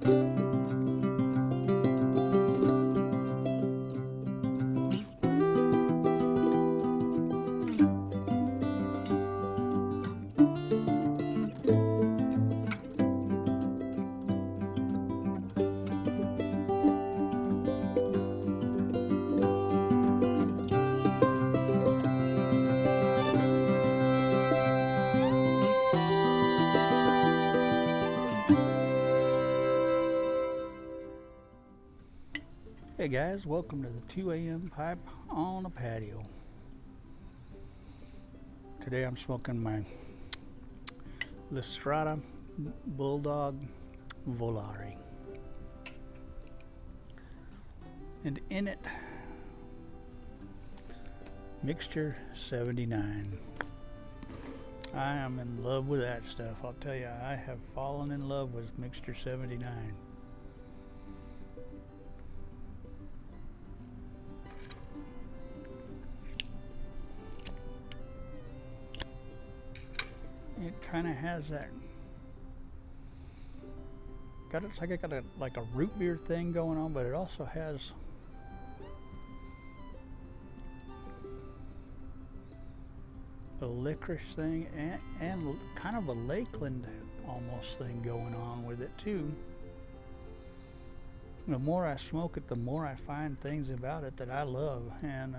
Hey guys, welcome to the 2 a.m. pipe on a patio. Today I'm smoking my Strada Volare. And in it, Mixture 79. I am in love with that stuff. I'll tell you, I have fallen in love with Mixture 79. It kind of has that. It's like it got a root beer thing going on, but it also has a licorice thing and kind of a Lakeland almost thing going on with it too. The more I smoke it, the more I find things about it that I love, and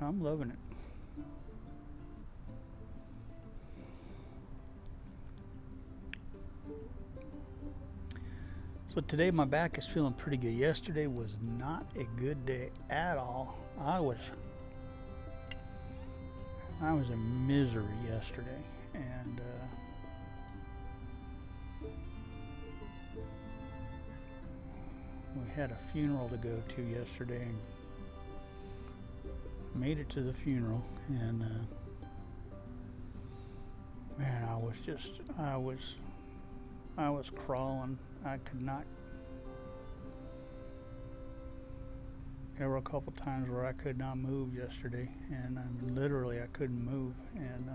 I'm loving it. So today my back is feeling pretty good. Yesterday was not a good day at all. I was in misery yesterday, and we had a funeral to go to yesterday, and made it to the funeral, and man, I was crawling. I could not. There were a couple times where I could not move yesterday, and literally I couldn't move, and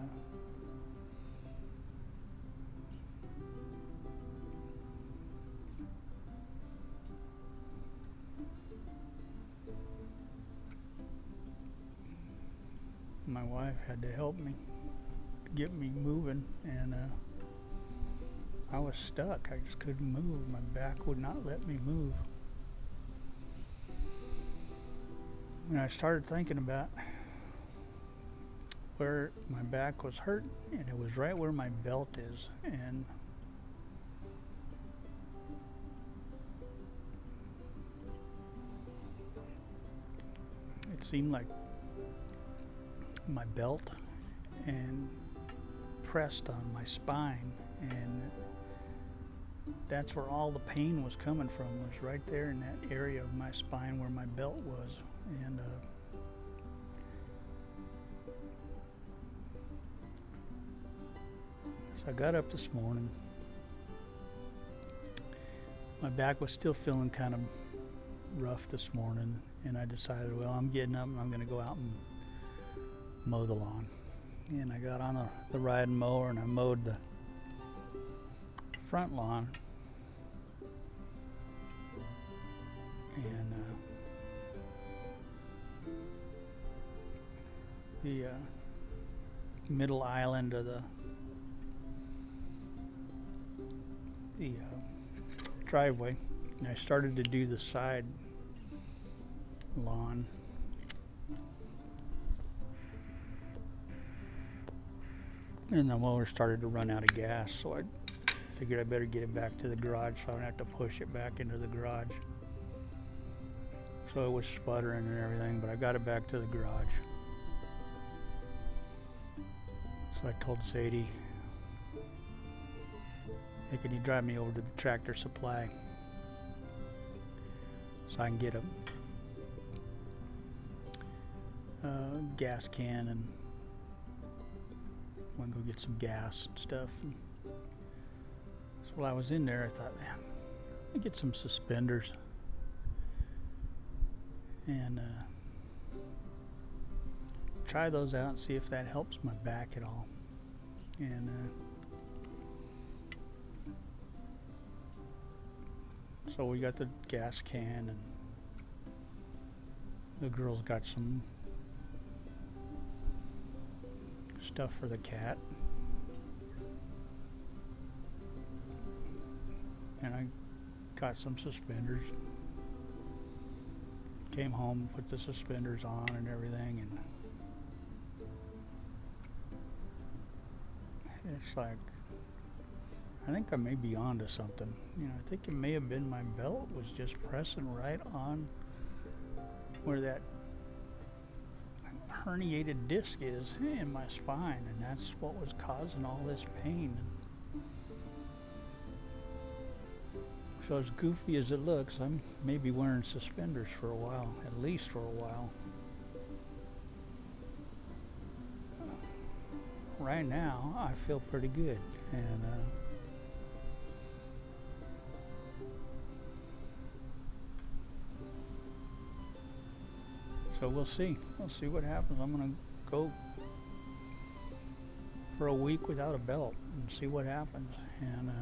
my wife had to help me get me moving, and I was stuck. I just couldn't move. My back would not let me move. And I started thinking about where my back was hurt, and it was right where my belt is, and it seemed like my belt and pressed on my spine, and that's where all the pain was coming from, was right there in that area of my spine where my belt was. And so I got up this morning. My back was still feeling kind of rough this morning, and I decided, well, I'm getting up and I'm going to go out and mow the lawn. And I got on the riding mower, and I mowed the front lawn, and the middle island of the driveway, and I started to do the side lawn. And the mower started to run out of gas, so I figured I better get it back to the garage so I don't have to push it back into the garage. So it was sputtering and everything, but I got it back to the garage. So I told Sadie, hey, can you drive me over to the Tractor Supply so I can get a gas can, and I want to go get some gas and stuff. And so while I was in there, I thought, man, let me get some suspenders. And try those out and see if that helps my back at all. And so we got the gas can, and the girls got some stuff for the cat. And I got some suspenders. Came home, put the suspenders on and everything, and it's like, I think I may be onto something. You know, I think it may have been my belt was just pressing right on where that herniated disc is in my spine, and that's what was causing all this pain. So as goofy as it looks, I'm maybe wearing suspenders for a while, at least for a while. Right now, I feel pretty good, and so we'll see. We'll see what happens. I'm gonna go for a week without a belt and see what happens. And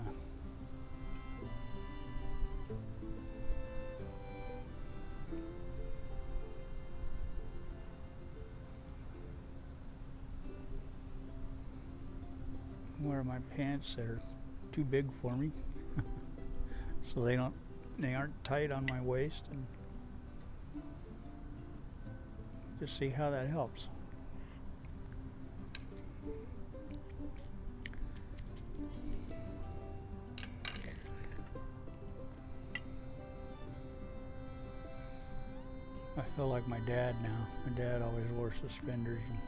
wear my pants that are too big for me, so they aren't tight on my waist, and just see how that helps. I feel like my dad now. My dad always wore suspenders, and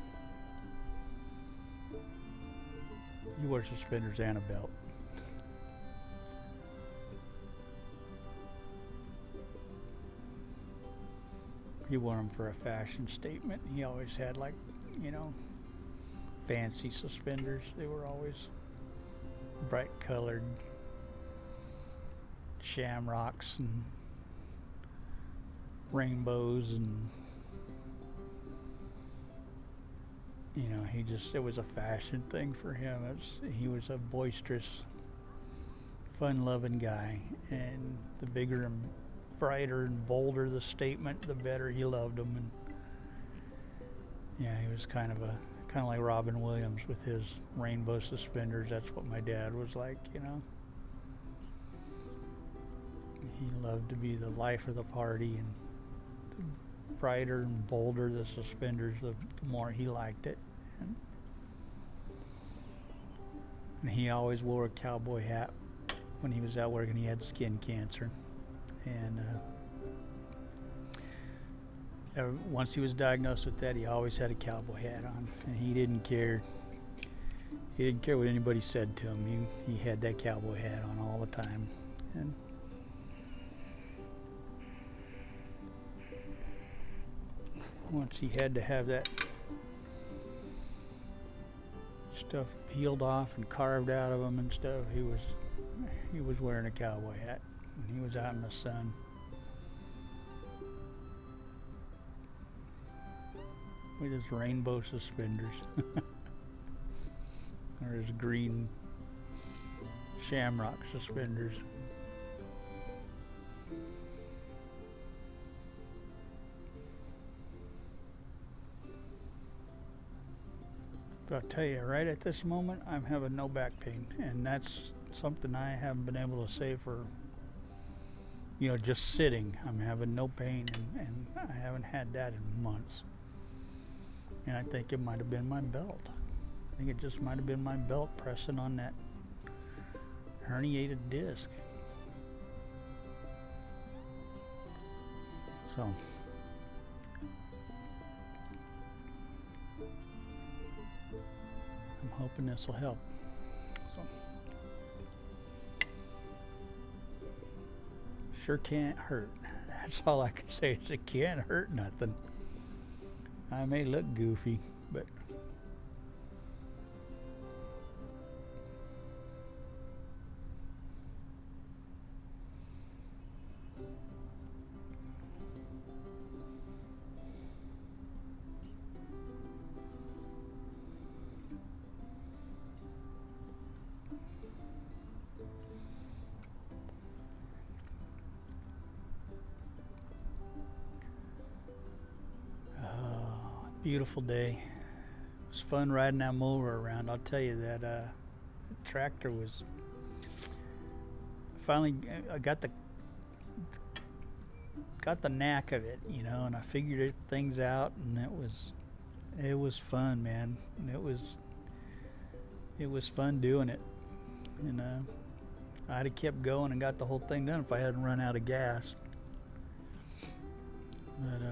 he wore suspenders and a belt. He wore them for a fashion statement. He always had, like, you know, fancy suspenders. They were always bright colored shamrocks and rainbows, and you know, it was a fashion thing for him. He was a boisterous, fun-loving guy, and the bigger and brighter and bolder the statement, the better he loved them. And yeah, he was kind of like Robin Williams with his rainbow suspenders. That's what my dad was like, you know. He loved to be the life of the party, and the brighter and bolder the suspenders, the more he liked it. And he always wore a cowboy hat when he was out working. He had skin cancer, and once he was diagnosed with that, he always had a cowboy hat on, and he didn't care. He didn't care what anybody said to him. He had that cowboy hat on all the time. And once he had to have that stuff peeled off and carved out of him and stuff, he was wearing a cowboy hat when he was out in the sun. With his rainbow suspenders. Or his green shamrock suspenders. But I'll tell you, right at this moment, I'm having no back pain, and that's something I haven't been able to say for, you know, just sitting. I'm having no pain, and I haven't had that in months. And I think it might have been my belt. I think it just might have been my belt pressing on that herniated disc. So I'm hoping this will help. So sure can't hurt. That's all I can say is it can't hurt nothing. I may look goofy, but Beautiful day. It was fun riding that mower around. I'll tell you that tractor was finally. I got the knack of it, and I figured things out, and it was fun, man. It was fun doing it, and I'd have kept going and got the whole thing done if I hadn't run out of gas. But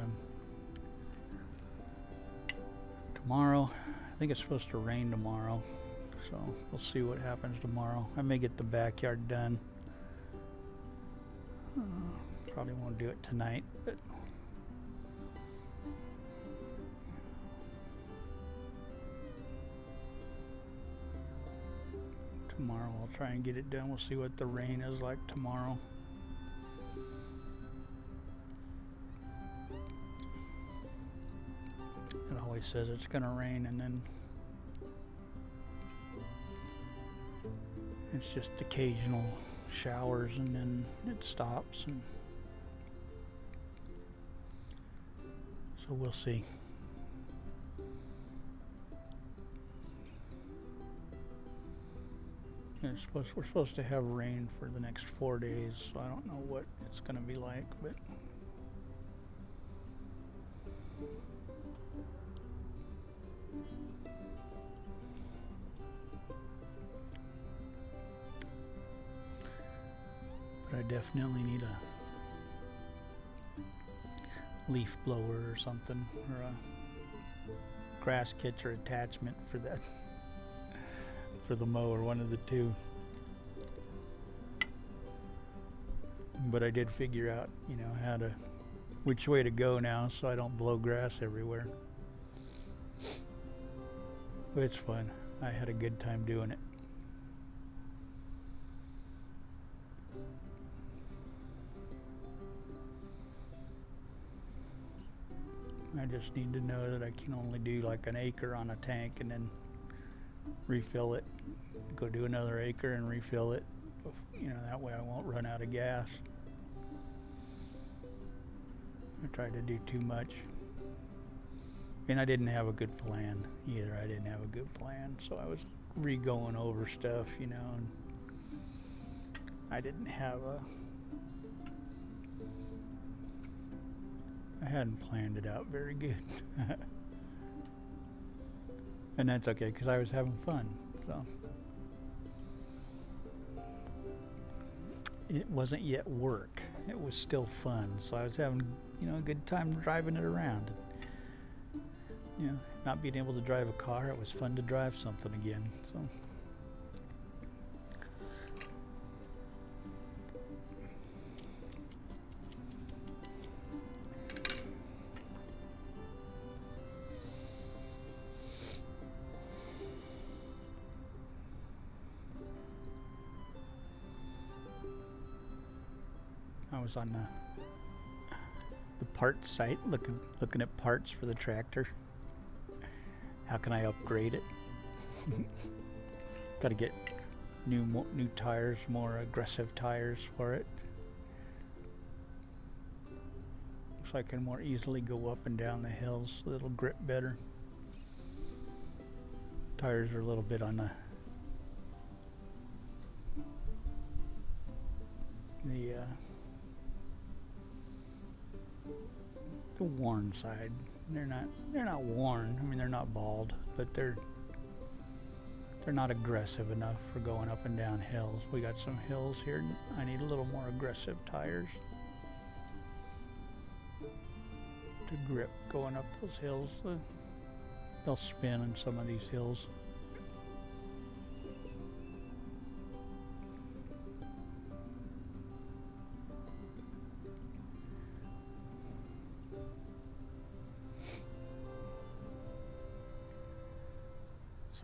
tomorrow, I think it's supposed to rain tomorrow, so we'll see what happens tomorrow. I may get the backyard done. Probably won't do it tonight, but tomorrow I'll try and get it done. We'll see what the rain is like tomorrow. It always says it's gonna rain, and then it's just occasional showers, and then it stops, and so we'll see. We're supposed to have rain for the next 4 days, so I don't know what it's going to be like, but I definitely need a leaf blower or something, or a grass catcher attachment for that, for the mower, one of the two. But I did figure out, which way to go now, so I don't blow grass everywhere. But it's fun. I had a good time doing it. I just need to know that I can only do like an acre on a tank and then refill it. Go do another acre and refill it. That way I won't run out of gas. I tried to do too much. And I didn't have a good plan either. I didn't have a good plan. So I was re-going over stuff, and I hadn't planned it out very good. And that's okay, because I was having fun. So it wasn't yet work. It was still fun. So I was having, a good time driving it around. Not being able to drive a car, it was fun to drive something again. So I was on the parts site looking at parts for the tractor. How can I upgrade it? Got to get new tires, more aggressive tires for it. So I can more easily go up and down the hills. So it'll grip better. Tires are a little bit on the worn side. They're not worn. I mean, they're not bald, but they're not aggressive enough for going up and down hills. We got some hills here. I need a little more aggressive tires to grip going up those hills. They'll spin on some of these hills.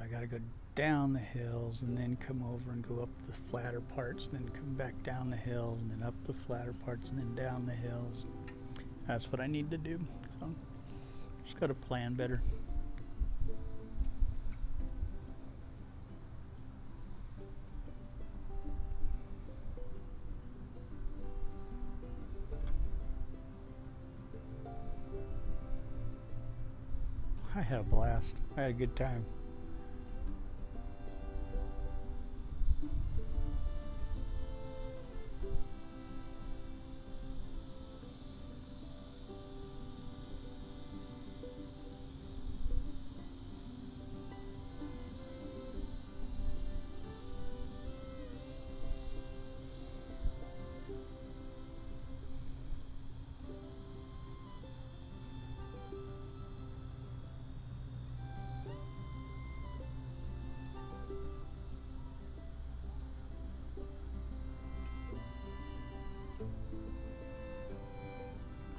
I gotta go down the hills and then come over and go up the flatter parts, and then come back down the hills and then up the flatter parts and then down the hills. That's what I need to do. So just gotta plan better. had a blast. I had a good time.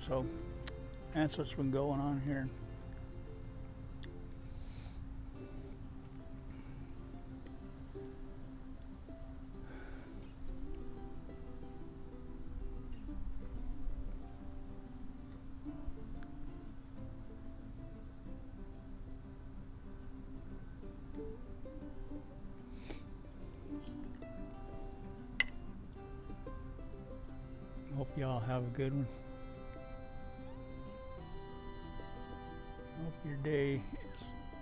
So that's what's been going on here. Hope y'all have a good one. Hope your day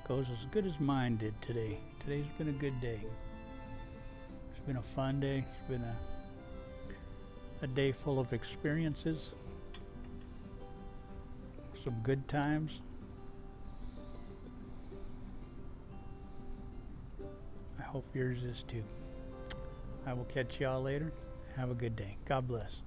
goes as good as mine did today. Today's been a good day. It's been a fun day. It's been a day full of experiences, some good times. I hope yours is too. I will catch y'all later. Have a good day. God bless.